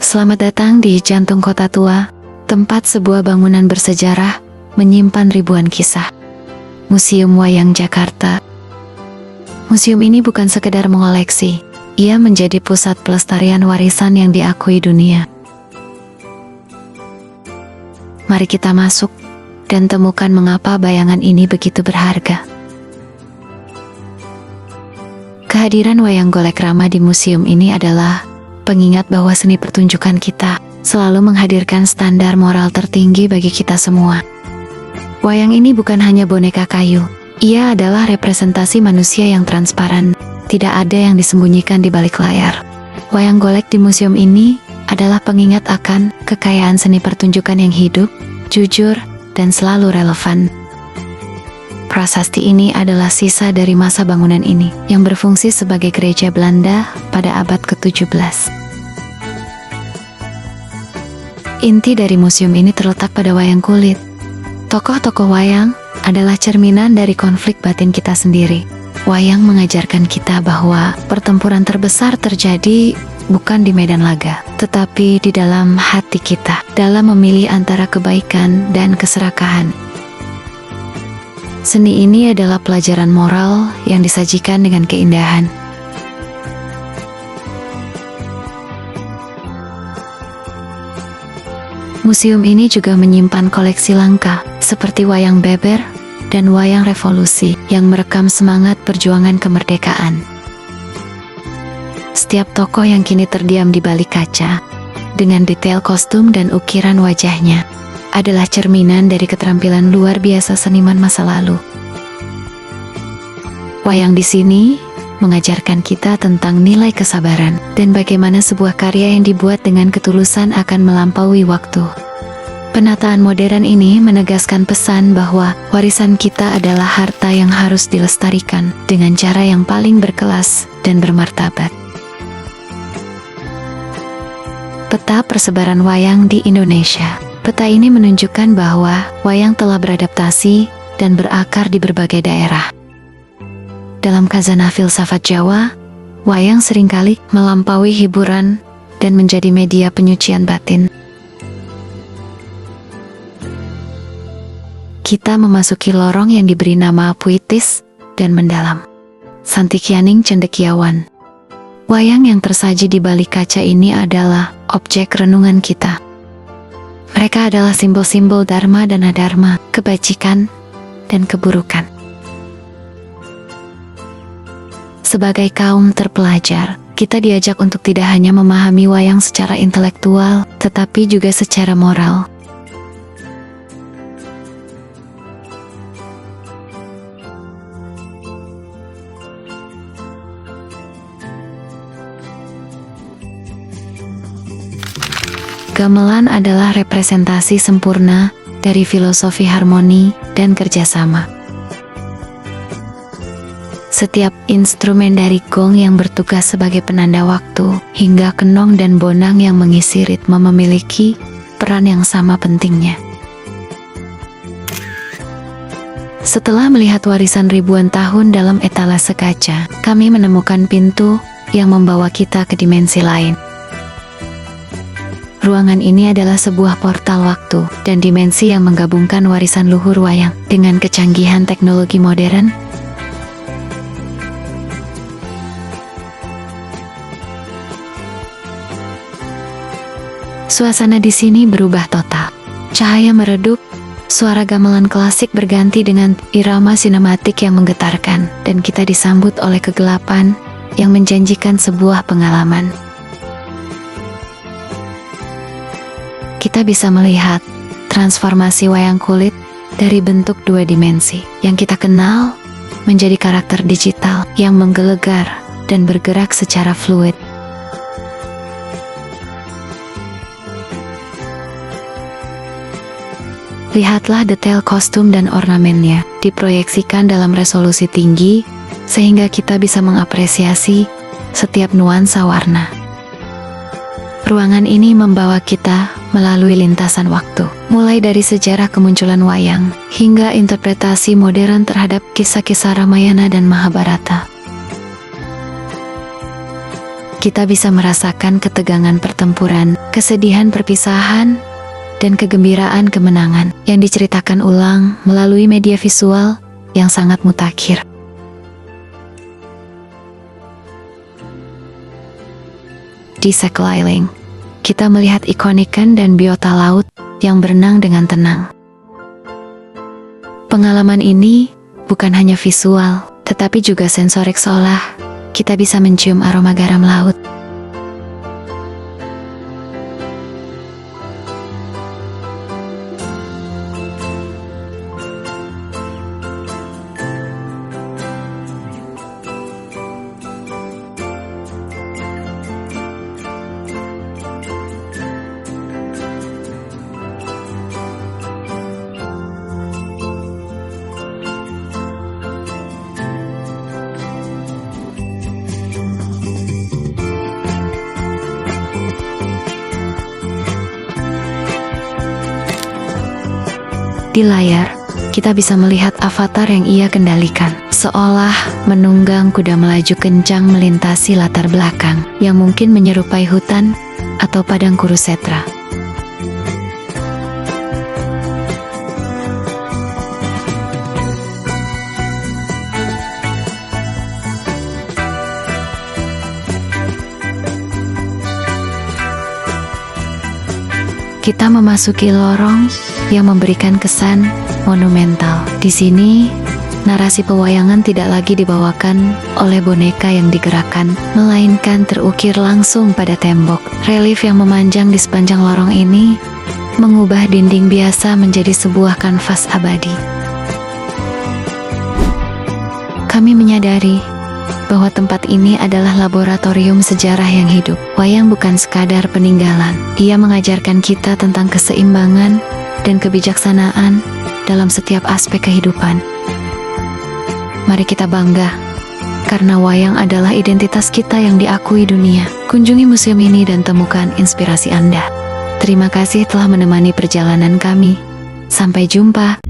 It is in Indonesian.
Selamat datang di jantung kota tua, tempat sebuah bangunan bersejarah menyimpan ribuan kisah. Museum Wayang Jakarta. Museum ini bukan sekedar mengoleksi, ia menjadi pusat pelestarian warisan yang diakui dunia. Mari kita masuk dan temukan mengapa bayangan ini begitu berharga. Kehadiran wayang golek rama di museum ini adalah pengingat bahwa seni pertunjukan kita selalu menghadirkan standar moral tertinggi bagi kita semua. Wayang ini bukan hanya boneka kayu, ia adalah representasi manusia yang transparan, tidak ada yang disembunyikan di balik layar. Wayang golek di museum ini adalah pengingat akan kekayaan seni pertunjukan yang hidup, jujur, dan selalu relevan. Prasasti ini adalah sisa dari masa bangunan ini, yang berfungsi sebagai gereja Belanda pada abad ke-17. Inti dari museum ini terletak pada wayang kulit. Tokoh-tokoh wayang adalah cerminan dari konflik batin kita sendiri. Wayang mengajarkan kita bahwa pertempuran terbesar terjadi bukan di medan laga, tetapi di dalam hati kita, dalam memilih antara kebaikan dan keserakahan. Seni ini adalah pelajaran moral yang disajikan dengan keindahan. Museum ini juga menyimpan koleksi langka, seperti wayang beber dan wayang revolusi yang merekam semangat perjuangan kemerdekaan. Setiap tokoh yang kini terdiam di balik kaca, dengan detail kostum dan ukiran wajahnya, adalah cerminan dari keterampilan luar biasa seniman masa lalu. Wayang di sini mengajarkan kita tentang nilai kesabaran dan bagaimana sebuah karya yang dibuat dengan ketulusan akan melampaui waktu. Penataan modern ini menegaskan pesan bahwa warisan kita adalah harta yang harus dilestarikan dengan cara yang paling berkelas dan bermartabat. Peta persebaran wayang di Indonesia. Peta ini menunjukkan bahwa wayang telah beradaptasi dan berakar di berbagai daerah. Dalam khazanah filsafat Jawa, wayang seringkali melampaui hiburan dan menjadi media penyucian batin. Kita memasuki lorong yang diberi nama puitis dan mendalam. Santikyaning Cendekiawan. Wayang yang tersaji di balik kaca ini adalah objek renungan kita. Mereka adalah simbol-simbol dharma dan adharma, kebajikan dan keburukan. Sebagai kaum terpelajar, kita diajak untuk tidak hanya memahami wayang secara intelektual, tetapi juga secara moral. Gamelan adalah representasi sempurna dari filosofi harmoni dan kerjasama. Setiap instrumen dari gong yang bertugas sebagai penanda waktu, hingga kenong dan bonang yang mengisi ritme memiliki peran yang sama pentingnya. Setelah melihat warisan ribuan tahun dalam etalase kaca, kami menemukan pintu yang membawa kita ke dimensi lain. Ruangan ini adalah sebuah portal waktu dan dimensi yang menggabungkan warisan luhur wayang dengan kecanggihan teknologi modern. Suasana di sini berubah total. Cahaya meredup, suara gamelan klasik berganti dengan irama sinematik yang menggetarkan, dan kita disambut oleh kegelapan yang menjanjikan sebuah pengalaman. Kita bisa melihat transformasi wayang kulit dari bentuk dua dimensi yang kita kenal menjadi karakter digital yang menggelegar dan bergerak secara fluid. Lihatlah detail kostum dan ornamennya diproyeksikan dalam resolusi tinggi sehingga kita bisa mengapresiasi setiap nuansa warna. Ruangan ini membawa kita melalui lintasan waktu, mulai dari sejarah kemunculan wayang hingga interpretasi modern terhadap kisah-kisah Ramayana dan Mahabharata. Kita bisa merasakan ketegangan pertempuran kesedihan perpisahan, dan kegembiraan kemenangan yang diceritakan ulang melalui media visual yang sangat mutakhir. Di sekeliling, kita melihat ikon ikan dan biota laut yang berenang dengan tenang. Pengalaman ini bukan hanya visual, tetapi juga sensorik, seolah kita bisa mencium aroma garam laut. Di layar, kita bisa melihat avatar yang ia kendalikan, seolah menunggang kuda melaju kencang melintasi latar belakang yang mungkin menyerupai hutan atau padang Kurukshetra. Kita memasuki lorong yang memberikan kesan monumental. Di sini, narasi pewayangan tidak lagi dibawakan oleh boneka yang digerakkan, melainkan terukir langsung pada tembok. Relief yang memanjang di sepanjang lorong ini mengubah dinding biasa menjadi sebuah kanvas abadi. Kami menyadari bahwa tempat ini adalah laboratorium sejarah yang hidup. Wayang bukan sekadar peninggalan. Ia mengajarkan kita tentang keseimbangan dan kebijaksanaan dalam setiap aspek kehidupan. Mari kita bangga, karena wayang adalah identitas kita yang diakui dunia. Kunjungi museum ini dan temukan inspirasi Anda. Terima kasih telah menemani perjalanan kami. Sampai jumpa.